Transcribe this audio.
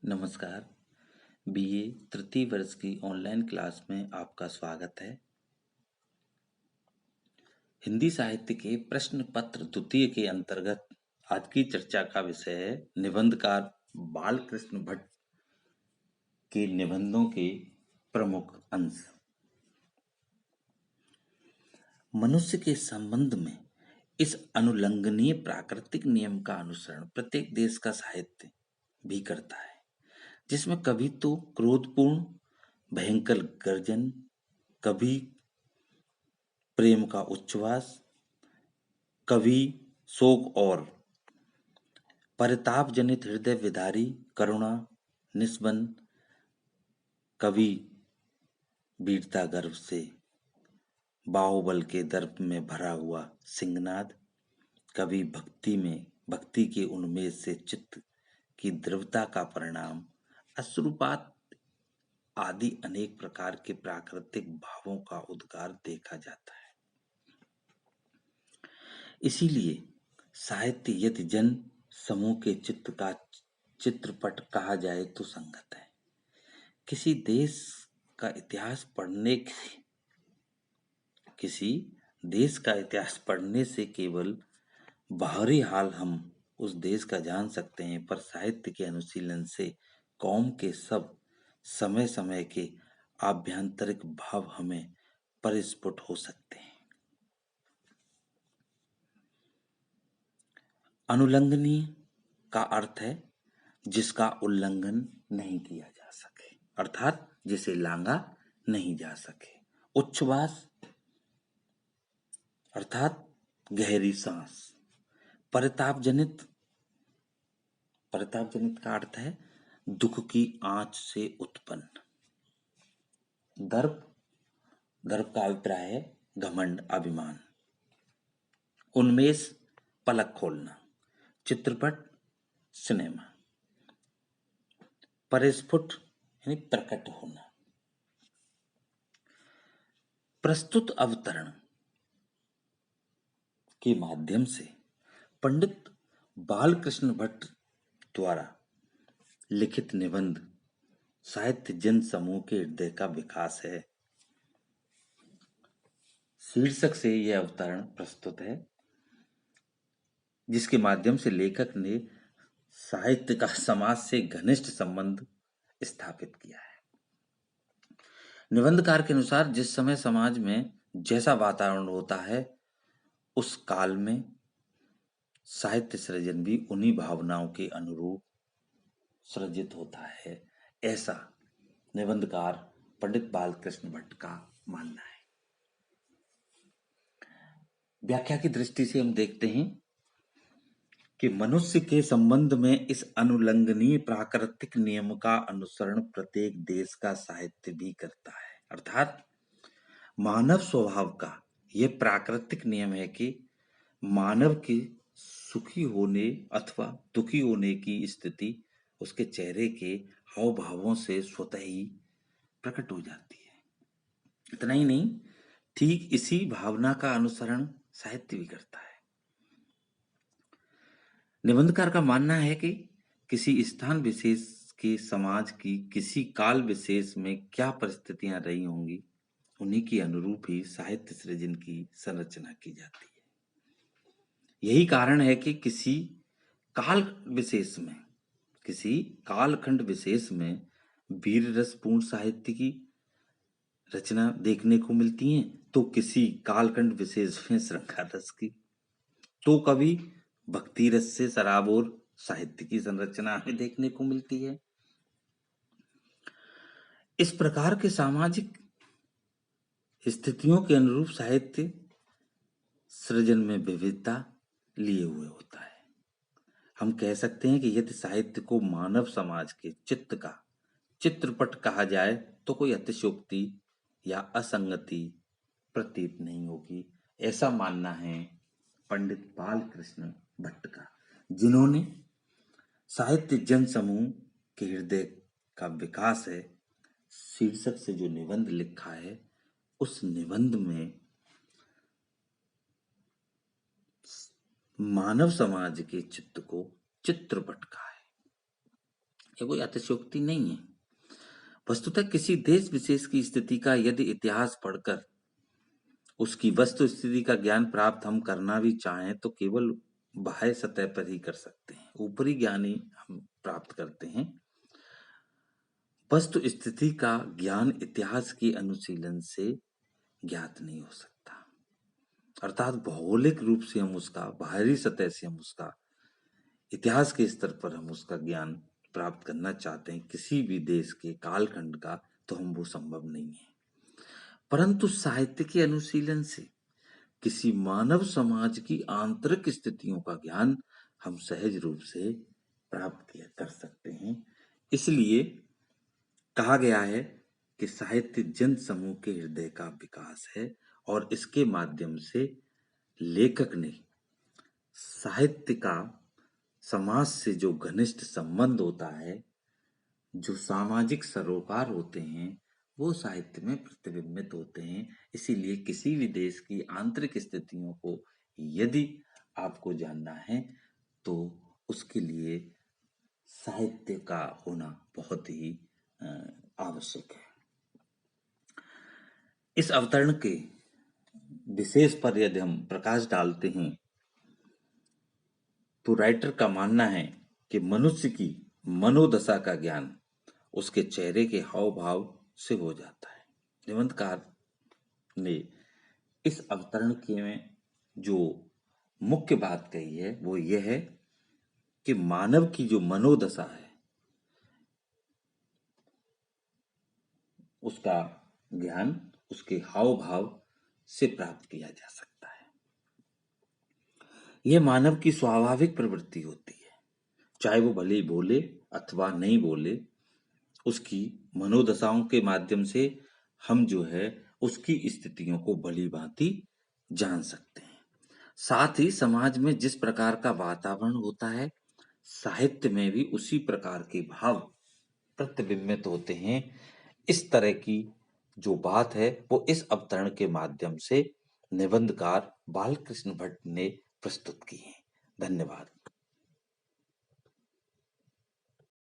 नमस्कार। बीए तृतीय वर्ष की ऑनलाइन क्लास में आपका स्वागत है। हिंदी साहित्य के प्रश्न पत्र द्वितीय के अंतर्गत आज की चर्चा का विषय है निबंधकार बालकृष्ण भट्ट के निबंधों के प्रमुख अंश। मनुष्य के संबंध में इस अनुल्लंघनीय प्राकृतिक नियम का अनुसरण प्रत्येक देश का साहित्य भी करता है, जिसमें कभी तो क्रोधपूर्ण भयंकर गर्जन, कभी प्रेम का उच्छ्वास, कभी शोक और परिताप जनित हृदय विदारी करुणा निस्बंद, कभी वीरता गर्व से बाहुबल के दर्प में भरा हुआ सिंहनाद, कभी भक्ति के उन्मेष से चित्त की द्रवता का परिणाम अश्रुपात आदि अनेक प्रकार के प्राकृतिक भावों का उद्गार देखा जाता है। इसीलिए साहित्य यदि जन समूह के चित्त का चित्रपट कहा जाए तो संगत है। किसी देश का इतिहास पढ़ने से केवल बाहरी हाल हम उस देश का जान सकते हैं, पर साहित्य के अनुशीलन से कौम के सब समय समय के आभ्यंतरिक भाव हमें परिस्फुट हो सकते हैं। अनुल्लंघनीय का अर्थ है जिसका उल्लंघन नहीं किया जा सके, अर्थात जिसे लांघा नहीं जा सके। उच्छ्वास अर्थात गहरी सांस। परिताप जनित का अर्थ है दुख की आंच से उत्पन्न। दर्प का अभिप्राय है घमंड, अभिमान। उन्मेष पलक खोलना। चित्रपट सिनेमा। परिस्फुट यानी प्रकट होना। प्रस्तुत अवतरण के माध्यम से पंडित बालकृष्ण भट्ट द्वारा लिखित निबंध साहित्य जन समूह के हृदय का विकास है। शीर्षक से यह अवतरण प्रस्तुत है, जिसके माध्यम से लेखक ने साहित्य का समाज से घनिष्ठ संबंध स्थापित किया है। निबंधकार के अनुसार जिस समय समाज में जैसा वातावरण होता है, उस काल में साहित्य सृजन भी उन्हीं भावनाओं के अनुरूप सृजित होता है, ऐसा निबंधकार पंडित बालकृष्ण भट्ट का मानना है। व्याख्या की दृष्टि से हम देखते हैं कि मनुष्य के संबंध में इस अनुल्लंघनीय प्राकृतिक नियम का अनुसरण प्रत्येक देश का साहित्य भी करता है, अर्थात मानव स्वभाव का यह प्राकृतिक नियम है कि मानव के सुखी होने अथवा दुखी होने की स्थिति उसके चेहरे के हाव भावों से स्वतः ही प्रकट हो जाती है। इतना ही नहीं, ठीक इसी भावना का अनुसरण साहित्य भी करता है। निबंधकार का मानना है कि किसी स्थान विशेष के समाज की किसी काल विशेष में क्या परिस्थितियां रही होंगी, उन्हीं के अनुरूप ही साहित्य सृजन की संरचना की जाती है। यही कारण है कि किसी कालखंड विशेष में वीर रसपूर्ण साहित्य की रचना देखने को मिलती है, तो किसी कालखंड विशेष में श्रृंगार रस की, तो कभी भक्ति रस से सराबोर साहित्य की संरचना हमें देखने को मिलती है। इस प्रकार के सामाजिक स्थितियों के अनुरूप साहित्य सृजन में विविधता लिए हुए होता है। हम कह सकते हैं कि यदि साहित्य को मानव समाज के चित्त का चित्रपट कहा जाए तो कोई अतिशयोक्ति या असंगति प्रतीत नहीं होगी, ऐसा मानना है पंडित बालकृष्ण भट्ट का, जिन्होंने साहित्य जन समूह के हृदय का विकास है शीर्षक से जो निबंध लिखा है, उस निबंध में मानव समाज के चित्त को चित्रपट कहा है। ये कोई अतिशयोक्ति नहीं है। वस्तुतः किसी देश विशेष की स्थिति का यदि इतिहास पढ़कर उसकी वस्तु स्थिति का ज्ञान प्राप्त हम करना भी चाहें तो केवल बाह्य सतह पर ही कर सकते हैं, ऊपरी ज्ञान ही हम प्राप्त करते हैं। वस्तु स्थिति का ज्ञान इतिहास के अनुशीलन से ज्ञात नहीं हो सकता, अर्थात भौगोलिक रूप से हम उसका, बाहरी सतह से हम उसका, इतिहास के स्तर पर हम उसका ज्ञान प्राप्त करना चाहते हैं किसी भी देश के कालखंड का, तो हम वो संभव नहीं है। परंतु साहित्य के अनुशीलन से किसी मानव समाज की आंतरिक स्थितियों का ज्ञान हम सहज रूप से प्राप्त कर सकते हैं। इसलिए कहा गया है कि साहित्य जन समूह के हृदय का विकास है और इसके माध्यम से लेखक ने साहित्य का समाज से जो घनिष्ठ संबंध होता है, जो सामाजिक सरोकार होते हैं, वो साहित्य में प्रतिबिंबित होते हैं। इसीलिए किसी भी देश की आंतरिक स्थितियों को यदि आपको जानना है तो उसके लिए साहित्य का होना बहुत ही आवश्यक है। इस अवतरण के विशेष पर यदि हम प्रकाश डालते हैं तो राइटर का मानना है कि मनुष्य की मनोदशा का ज्ञान उसके चेहरे के हाव भाव से हो जाता है। निबंधकार ने इस अवतरण के में जो मुख्य बात कही है वो ये है कि मानव की जो मनोदशा है उसका ज्ञान उसके हाव भाव से प्राप्त किया जा सकता है। यह मानव की स्वाभाविक प्रवृत्ति होती है, चाहे वो भले ही बोले अथवा नहीं बोले, उसकी मनोदशाओं के माध्यम से हम जो है उसकी स्थितियों को भली भांति जान सकते हैं। साथ ही समाज में जिस प्रकार का वातावरण होता है, साहित्य में भी उसी प्रकार के भाव प्रतिबिंबित होते हैं। इस तरह की जो बात है वो इस अवतरण के माध्यम से निबंधकार बालकृष्ण भट्ट ने प्रस्तुत की है। धन्यवाद।